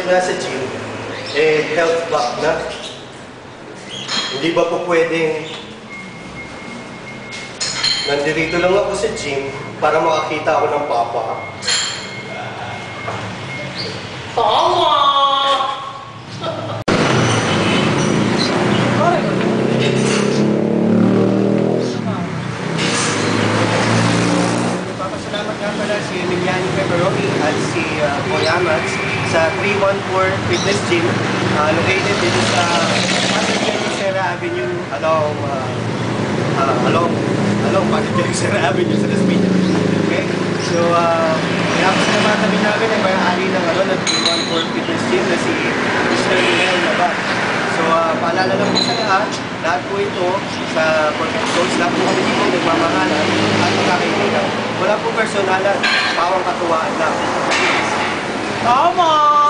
nga sa gym, eh, health back na. Hindi ba po pwedeng nandito lang ako sa gym para makakita ako ng papa? Tama! Papasalamat nga pala si Emiliano Pepperoni at si Boy Amats sa 314 Fitness Gym located dito sa Pasig Avenue along Pasig Avenue sa Las Piñas. Okay? So, pinapasalamatan namin ang may-ari ng 314 Fitness Gym na si Mr. Mel Nabat. So, paalala lang po sa lahat po ito sa Perfect Coach, lahat po kami dito nagmamahalan at magkakaibigan. Wala po personalan, pawang katuwaan lang. Tama!